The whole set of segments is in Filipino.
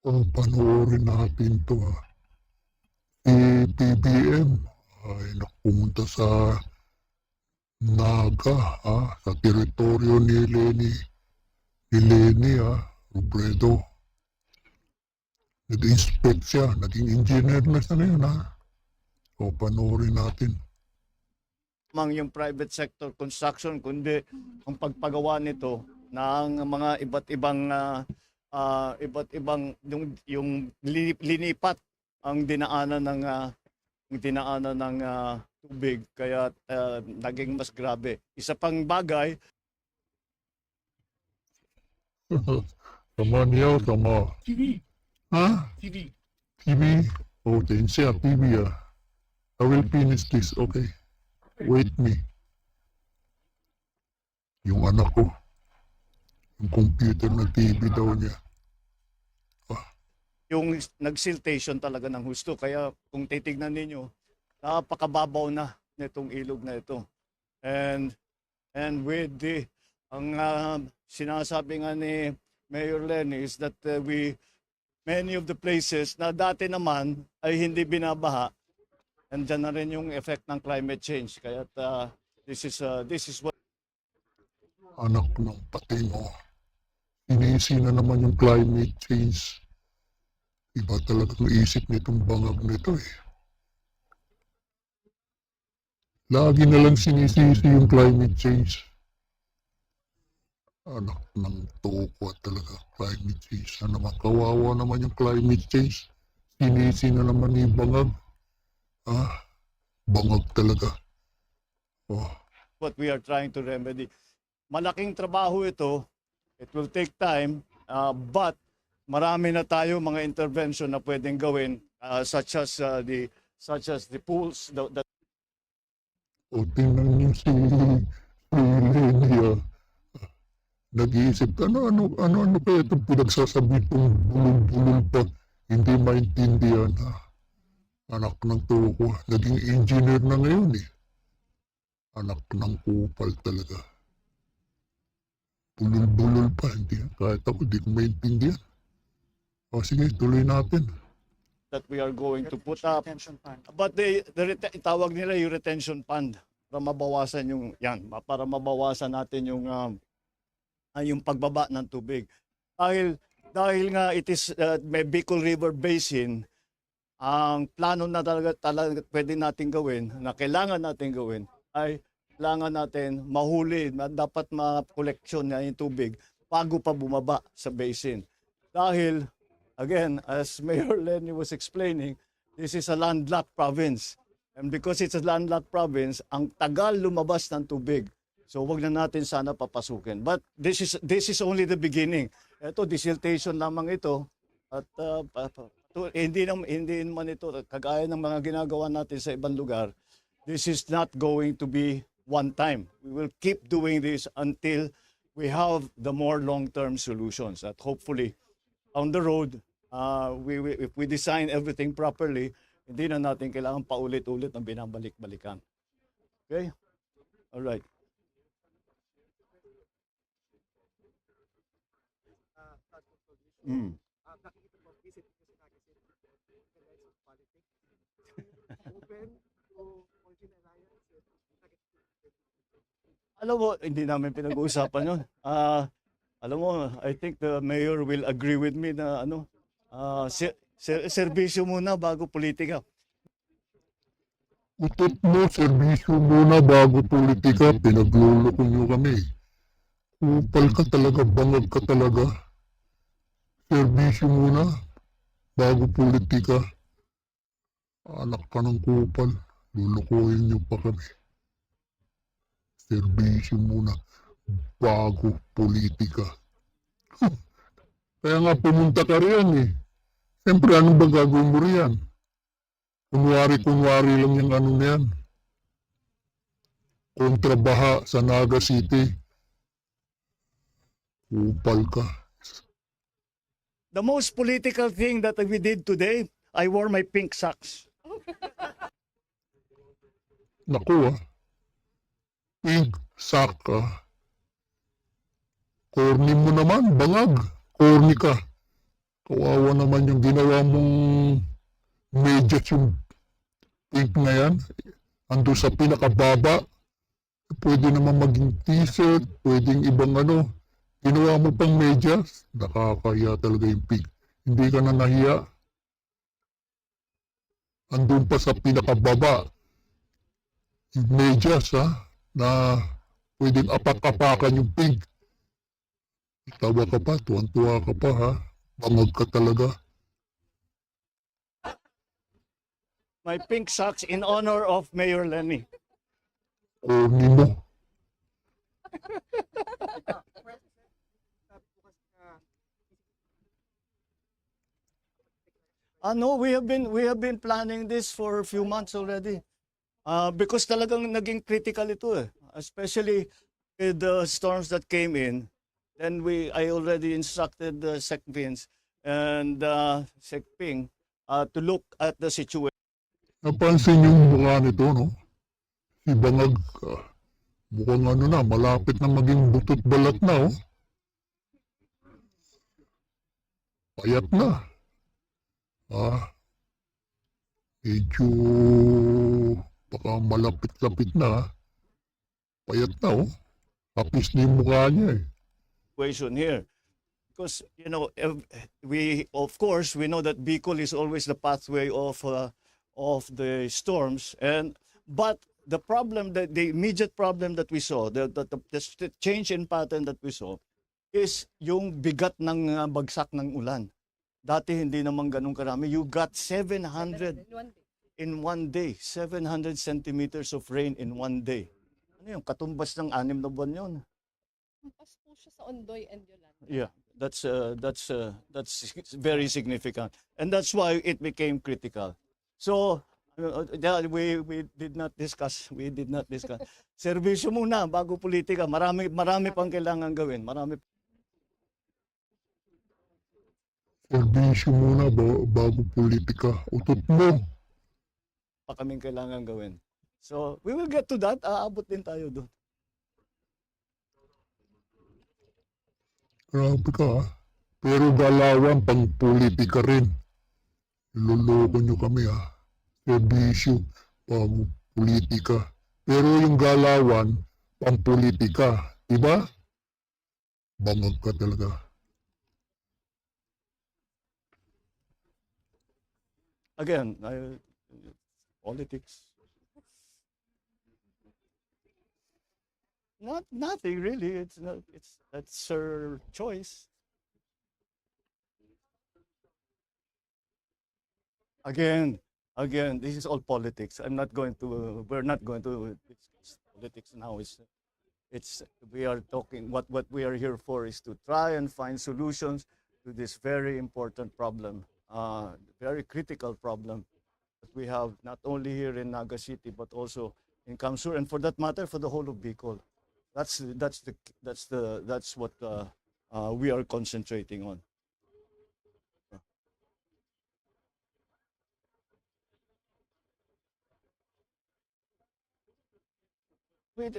Panoorin natin 'to, Si PBM ay pumunta sa Naga, sa teritoryo ni Leni, Robredo. Nag-inspect siya, naging engineer na siya ngayon, O, panoorin natin. Yung private sector construction, kundi ang pagpagawa nito ng mga iba't ibang yung linipat ang dinaanan ng tubig, kaya naging mas grabe. Isa pang bagay, Sama niya, sama. TV. Ha? TV. TV? Oh, siya, TV, I will finish this, okay? Wait me. Yung anak ko, yung computer na TV daw niya. yung nagsiltation talaga ng husto. Kaya kung titignan ninyo, napakababaw na nitong ilog na ito. And with ang sinasabi nga ni Mayor Lenny is that many of the places na dati naman ay hindi binabaha, and dyan na rin yung effect ng climate change. Kaya this is what Anak ng patino. Inisip na naman yung climate change. Iba talagang isip nitong bangag nito Lagi na lang sinisisi yung climate change. Anak ng toko talaga, climate change. Naman, kawawa naman yung climate change. Sinisi na naman ni bangag. Bangag talaga. what we are trying to remedy. Malaking trabaho ito. It will take time, but marami na tayo mga intervention na pwedeng gawin, such as the pools. Tingnan niyo si Lenia. Nag-iisip, ano kaya itong pinagsasabi itong bulol-bulol pa. Hindi maintindihan, Anak ng toko. Naging engineer na ngayon, Anak ng kupal talaga. Bulol-bulol pa. Hindi, kahit ako, di ko maintindihan. Sige, tuloy natin. That we are going to put up. Retention fund. But tawag nila yung retention fund para mabawasan para mabawasan natin yung pagbaba ng tubig. Dahil nga it is may Bicol River Basin, ang plano na talaga pwede natin gawin, na kailangan natin gawin, ay kailangan natin mahuli, na dapat ma-koleksyon na yung tubig bago pa bumaba sa basin. Dahil, again, as Mayor Lenny was explaining, this is a landlocked province. And because it's a landlocked province, ang tagal lumabas ng tubig. So wag na natin sana papasukin. But this is only the beginning. Ito, desiltation lamang ito. At hindi naman ito, kagaya ng mga ginagawa natin sa ibang lugar, this is not going to be one time. We will keep doing this until we have the more long-term solutions. At hopefully, on the road, if we design everything properly, hindi na natin kailangan paulit-ulit ng binabalik-balikan. Okay? All right. Alam mo, hindi namin pinag-uusapan yun. Alam mo, I think the mayor will agree with me na serbisyo muna bago politika. Utot mo, serbisyo muna bago politika, pinagluloko nyo kami. Kupal ka talaga, bangag ka talaga. Serbisyo muna bago politika. Anak ka ng kupal, lulukuhin nyo pa kami. Serbisyo muna bago politika. Kaya nga pumunta ka riyan Siyempre, ano ba gagawin mo riyan? Kunwari lang yung ano na yan. Kontrabaha sa Naga City. Kupal ka. The most political thing that we did today, I wore my pink socks. Naku Pink sock Corny mo naman, bangag. Corny ka. Kawawa naman yung ginawa mong medyas yung pink na yan. Ando sa pinakababa. Pwede naman maging t-shirt, pwedeng ibang ano. Ginawa mo pang medyas. Nakakaya talaga yung pink. Hindi ka na nahiya. Andun pa sa pinakababa. Yung medyas ha. Na pwedeng apak-apakan yung pink. Tawa ka pa, tuwan-tuwa ka pa ha. Bangag ka talaga. My pink socks in honor of Mayor Lenny. Corny mo. No, we have been planning this for a few months already. Because talagang naging critical ito eh. Especially with the storms that came in. Then I already instructed Sec Vince and Sec Ping to look at the situation. Napansin yung mukha nito, no? Si Bangag, mukhang ano na, malapit na maging butot balat na, oh. Payat na. Medyo baka malapit-lapit na. Payat na, oh. Kapis na yung mukha niya, eh. Situation here. Because, you know, of course, we know that Bicol is always the pathway of the storms. But the problem, the immediate problem that we saw, the change in pattern that we saw, is yung bigat ng bagsak ng ulan. Dati hindi naman ganun karami. You got 700 in one day. 700 centimeters of rain in one day. Ano yung katumbas ng 6 na buwan yun? Pas po siya sa Ondoy and Yolanda. Yeah, that's very significant, and that's why it became critical. So we did not discuss. Serbisyo muna bago politika. Marami pang kailangan gawin. Serbisyo muna bago politika. Utot mo. Pa kaming kailangan gawin. So we will get to that. Aabot din tayo doon. Grabe ka, ha? Pero galawan pang politika rin. Luloko nyo kami, ha? Serbisyo pang politika. Pero yung galawan pang politika. Diba? Bangag ka talaga. Again, politics. Nothing really. That's her choice. Again, this is all politics. We're not going to discuss politics now. We are talking, what we are here for is to try and find solutions to this very important problem, very critical problem that we have not only here in Naga City, but also in Kamsur, and for that matter, for the whole of Bicol. That's what we are concentrating on.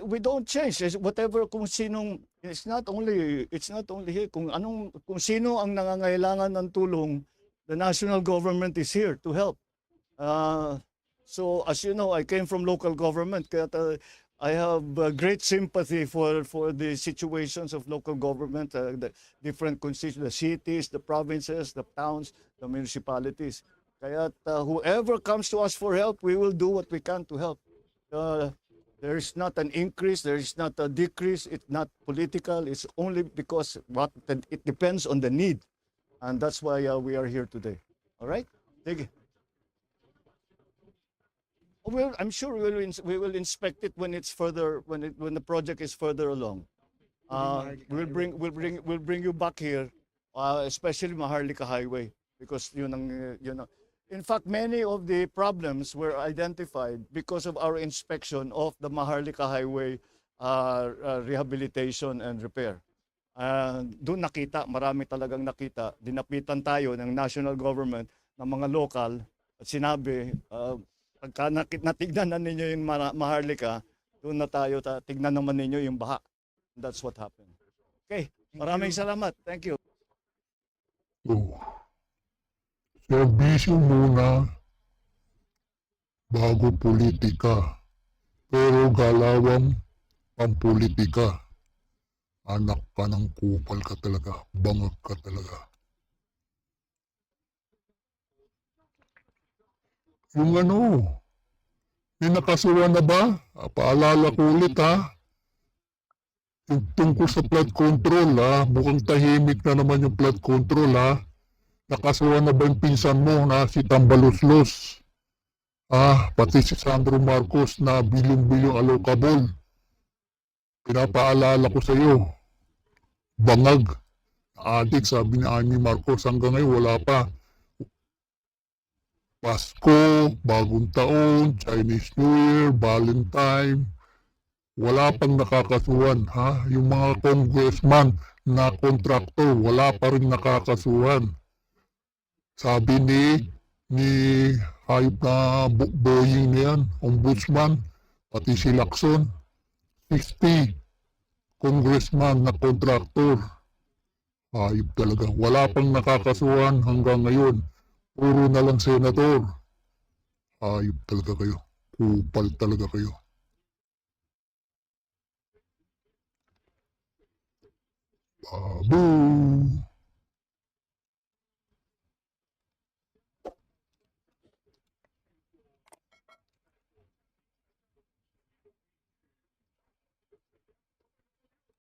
We don't change. Whatever kung sinong, it's not only here, kung sino ang nangangailangan ng tulong, the national government is here to help. So as you know, I came from local government, kaya I have great sympathy for the situations of local government, the different constituencies, the cities, the provinces, the towns, the municipalities. Kaya whoever comes to us for help, we will do what we can to help. There is not an increase, there is not a decrease, it's not political, it's only because it depends on the need. And that's why we are here today. All right? Thank you. Well, I'm sure we will inspect it when it's further, when the project is further along. We'll bring you back here, especially Maharlika Highway, because in fact, many of the problems were identified because of our inspection of the Maharlika Highway rehabilitation and repair. Doon nakita, marami talagang nakita. Dinapitan tayo ng national government, ng mga local, at sinabi, pagka natignan na ninyo yung Maharlika, doon na tayo, tignan naman ninyo yung baha. That's what happened. Okay, maraming salamat. Thank you. Oh, Serbisyo muna bago politika. Pero galawang pampolitika. Anak ka ng kupal ka talaga. Bangag ka talaga. Yung ano, may nakasuhan na ba? Paalala ko ulit ha. Yung tungkol sa flood control ha. Mukhang tahimik na naman yung flood control ha. Nakasuhan na ba yung pinsan mo na si Tambaloslos? Pati si Sandro Marcos na bilyong-bilyong allocable. Pinapaalala ko sa iyo. Bangag. Adik, sabi ni Ani Marcos, hanggang ngayon wala pa. Pasko, Bagong Taon, Chinese New Year, Valentine, wala pang nakakasuhan, ha? Yung mga congressman na kontraktor, wala pa rin nakakasuhan. Sabi ni hayop na Boeing na yan, ombudsman, pati si Lacson, 60 congressman na kontraktor. Hayop talaga. Wala pang nakakasuhan hanggang ngayon. Puro na lang senador. Hayop talaga kayo. Kupal talaga kayo. Baboy.